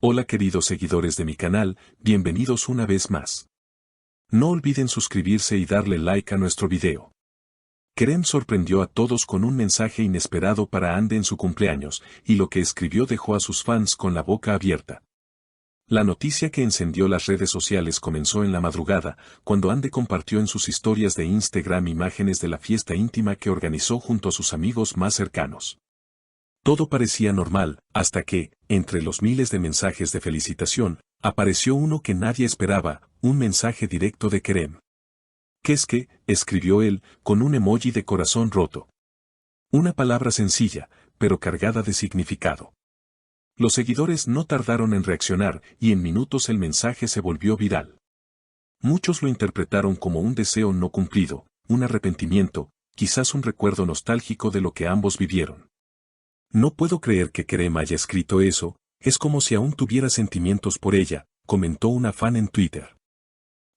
Hola queridos seguidores de mi canal, bienvenidos una vez más. No olviden suscribirse y darle like a nuestro video. Kerem sorprendió a todos con un mensaje inesperado para Ande en su cumpleaños, y lo que escribió dejó a sus fans con la boca abierta. La noticia que encendió las redes sociales comenzó en la madrugada, cuando Ande compartió en sus historias de Instagram imágenes de la fiesta íntima que organizó junto a sus amigos más cercanos. Todo parecía normal, hasta que, entre los miles de mensajes de felicitación, apareció uno que nadie esperaba, un mensaje directo de Kerem. ¿Qué es que?, escribió él, con un emoji de corazón roto. Una palabra sencilla, pero cargada de significado. Los seguidores no tardaron en reaccionar, y en minutos el mensaje se volvió viral. Muchos lo interpretaron como un deseo no cumplido, un arrepentimiento, quizás un recuerdo nostálgico de lo que ambos vivieron. No puedo creer que Kerem haya escrito eso, es como si aún tuviera sentimientos por ella, comentó una fan en Twitter.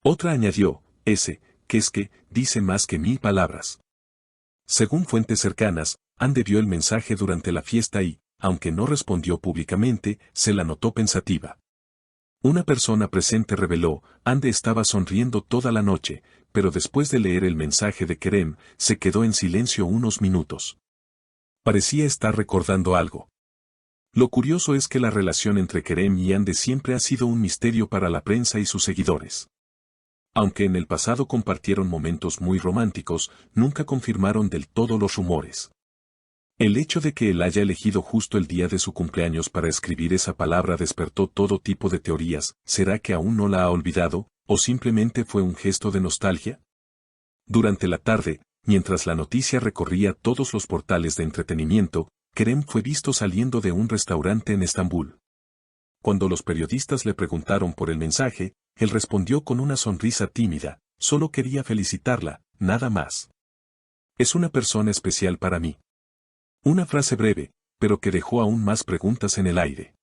Otra añadió, que es que, dice más que 1000 palabras. Según fuentes cercanas, Ande vio el mensaje durante la fiesta y, aunque no respondió públicamente, se la notó pensativa. Una persona presente reveló, Ande estaba sonriendo toda la noche, pero después de leer el mensaje de Kerem, se quedó en silencio unos minutos. Parecía estar recordando algo. Lo curioso es que la relación entre Kerem y Ande siempre ha sido un misterio para la prensa y sus seguidores. Aunque en el pasado compartieron momentos muy románticos, nunca confirmaron del todo los rumores. El hecho de que él haya elegido justo el día de su cumpleaños para escribir esa palabra despertó todo tipo de teorías. ¿Será que aún no la ha olvidado, o simplemente fue un gesto de nostalgia? Durante la tarde, mientras la noticia recorría todos los portales de entretenimiento, Kerem fue visto saliendo de un restaurante en Estambul. Cuando los periodistas le preguntaron por el mensaje, él respondió con una sonrisa tímida, solo quería felicitarla, nada más. Es una persona especial para mí. Una frase breve, pero que dejó aún más preguntas en el aire.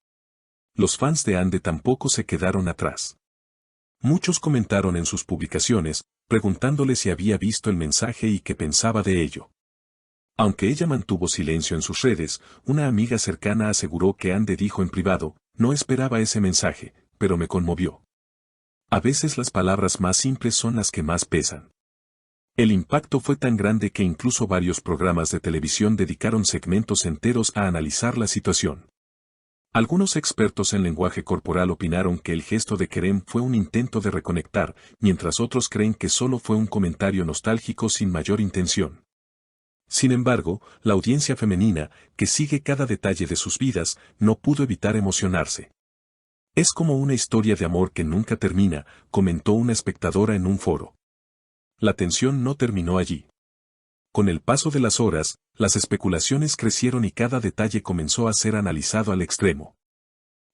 Los fans de Ande tampoco se quedaron atrás. Muchos comentaron en sus publicaciones, preguntándole si había visto el mensaje y qué pensaba de ello. Aunque ella mantuvo silencio en sus redes, una amiga cercana aseguró que Ande dijo en privado, no esperaba ese mensaje, pero me conmovió. A veces las palabras más simples son las que más pesan. El impacto fue tan grande que incluso varios programas de televisión dedicaron segmentos enteros a analizar la situación. Algunos expertos en lenguaje corporal opinaron que el gesto de Kerem fue un intento de reconectar, mientras otros creen que solo fue un comentario nostálgico sin mayor intención. Sin embargo, la audiencia femenina, que sigue cada detalle de sus vidas, no pudo evitar emocionarse. Es como una historia de amor que nunca termina, comentó una espectadora en un foro. La tensión no terminó allí. Con el paso de las horas, las especulaciones crecieron y cada detalle comenzó a ser analizado al extremo.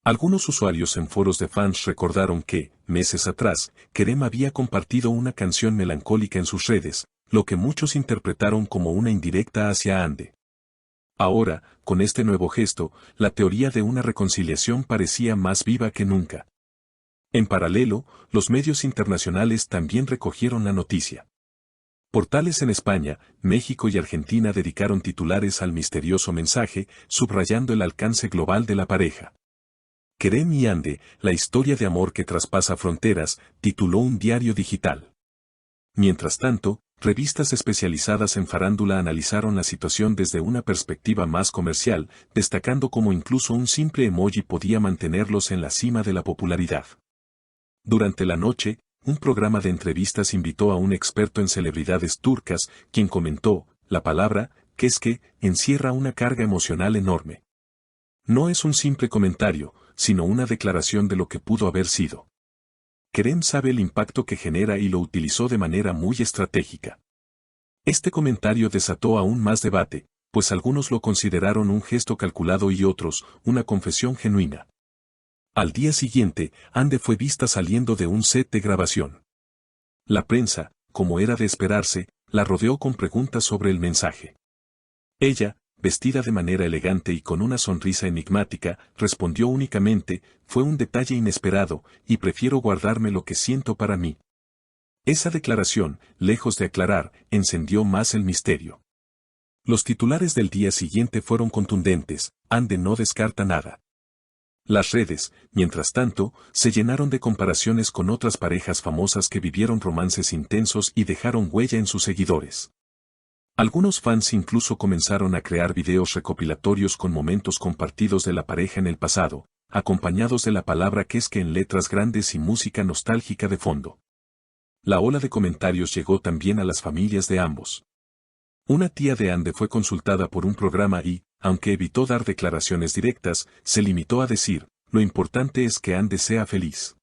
Algunos usuarios en foros de fans recordaron que, meses atrás, Kerem había compartido una canción melancólica en sus redes, lo que muchos interpretaron como una indirecta hacia Ande. Ahora, con este nuevo gesto, la teoría de una reconciliación parecía más viva que nunca. En paralelo, los medios internacionales también recogieron la noticia. Portales en España, México y Argentina dedicaron titulares al misterioso mensaje, subrayando el alcance global de la pareja. Kerem y Ande, la historia de amor que traspasa fronteras, tituló un diario digital. Mientras tanto, revistas especializadas en farándula analizaron la situación desde una perspectiva más comercial, destacando cómo incluso un simple emoji podía mantenerlos en la cima de la popularidad. Durante la noche, un programa de entrevistas invitó a un experto en celebridades turcas, quien comentó, la palabra, que es que, encierra una carga emocional enorme. No es un simple comentario, sino una declaración de lo que pudo haber sido. Kerem sabe el impacto que genera y lo utilizó de manera muy estratégica. Este comentario desató aún más debate, pues algunos lo consideraron un gesto calculado y otros, una confesión genuina. Al día siguiente, Ande fue vista saliendo de un set de grabación. La prensa, como era de esperarse, la rodeó con preguntas sobre el mensaje. Ella, vestida de manera elegante y con una sonrisa enigmática, respondió únicamente, fue un detalle inesperado, y prefiero guardarme lo que siento para mí. Esa declaración, lejos de aclarar, encendió más el misterio. Los titulares del día siguiente fueron contundentes, Ande no descarta nada. Las redes, mientras tanto, se llenaron de comparaciones con otras parejas famosas que vivieron romances intensos y dejaron huella en sus seguidores. Algunos fans incluso comenzaron a crear videos recopilatorios con momentos compartidos de la pareja en el pasado, acompañados de la palabra que es que en letras grandes y música nostálgica de fondo. La ola de comentarios llegó también a las familias de ambos. Una tía de Ande fue consultada por un programa y, aunque evitó dar declaraciones directas, se limitó a decir, lo importante es que Ande sea feliz.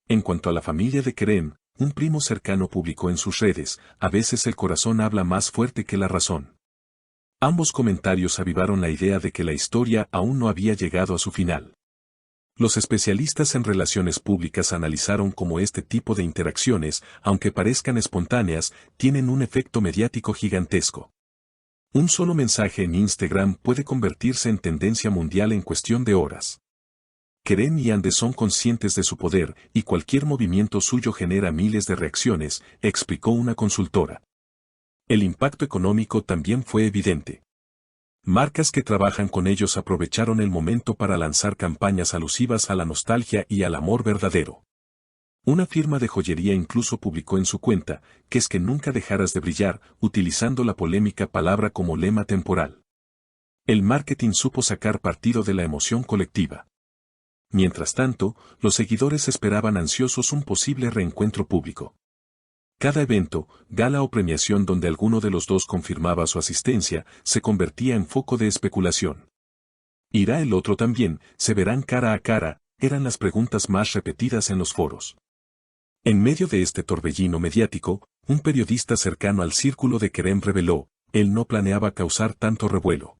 En cuanto a la familia de Kerem, un primo cercano publicó en sus redes, a veces el corazón habla más fuerte que la razón. Ambos comentarios avivaron la idea de que la historia aún no había llegado a su final. Los especialistas en relaciones públicas analizaron cómo este tipo de interacciones, aunque parezcan espontáneas, tienen un efecto mediático gigantesco. Un solo mensaje en Instagram puede convertirse en tendencia mundial en cuestión de horas. Kerem y Ande son conscientes de su poder y cualquier movimiento suyo genera miles de reacciones, explicó una consultora. El impacto económico también fue evidente. Marcas que trabajan con ellos aprovecharon el momento para lanzar campañas alusivas a la nostalgia y al amor verdadero. Una firma de joyería incluso publicó en su cuenta, que es que nunca dejarás de brillar, utilizando la polémica palabra como lema temporal. El marketing supo sacar partido de la emoción colectiva. Mientras tanto, los seguidores esperaban ansiosos un posible reencuentro público. Cada evento, gala o premiación donde alguno de los dos confirmaba su asistencia, se convertía en foco de especulación. ¿Irá el otro también? ¿Se verán cara a cara? Eran las preguntas más repetidas en los foros. En medio de este torbellino mediático, un periodista cercano al círculo de Kerem reveló, él no planeaba causar tanto revuelo.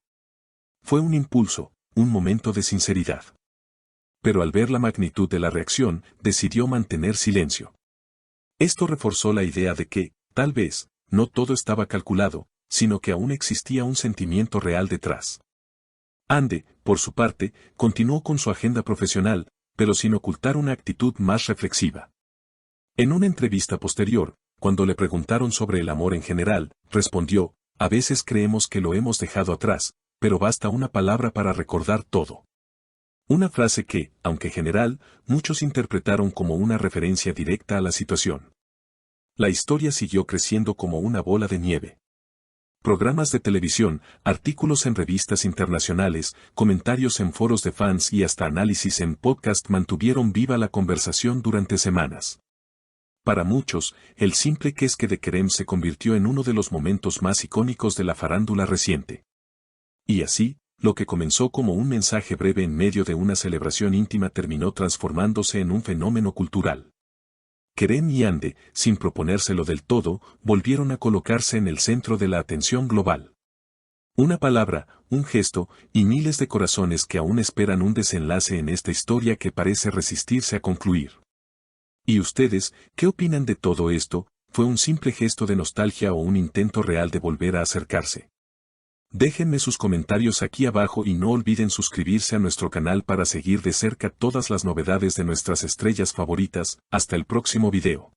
Fue un impulso, un momento de sinceridad. Pero al ver la magnitud de la reacción, decidió mantener silencio. Esto reforzó la idea de que, tal vez, no todo estaba calculado, sino que aún existía un sentimiento real detrás. Ande, por su parte, continuó con su agenda profesional, pero sin ocultar una actitud más reflexiva. En una entrevista posterior, cuando le preguntaron sobre el amor en general, respondió, a veces creemos que lo hemos dejado atrás, pero basta una palabra para recordar todo. Una frase que, aunque general, muchos interpretaron como una referencia directa a la situación. La historia siguió creciendo como una bola de nieve. Programas de televisión, artículos en revistas internacionales, comentarios en foros de fans y hasta análisis en podcast mantuvieron viva la conversación durante semanas. Para muchos, el simple quesque de Kerem se convirtió en uno de los momentos más icónicos de la farándula reciente. Y así, lo que comenzó como un mensaje breve en medio de una celebración íntima terminó transformándose en un fenómeno cultural. Kerem y Ande, sin proponérselo del todo, volvieron a colocarse en el centro de la atención global. Una palabra, un gesto, y miles de corazones que aún esperan un desenlace en esta historia que parece resistirse a concluir. ¿Y ustedes, qué opinan de todo esto? ¿Fue un simple gesto de nostalgia o un intento real de volver a acercarse? Déjenme sus comentarios aquí abajo y no olviden suscribirse a nuestro canal para seguir de cerca todas las novedades de nuestras estrellas favoritas. Hasta el próximo video.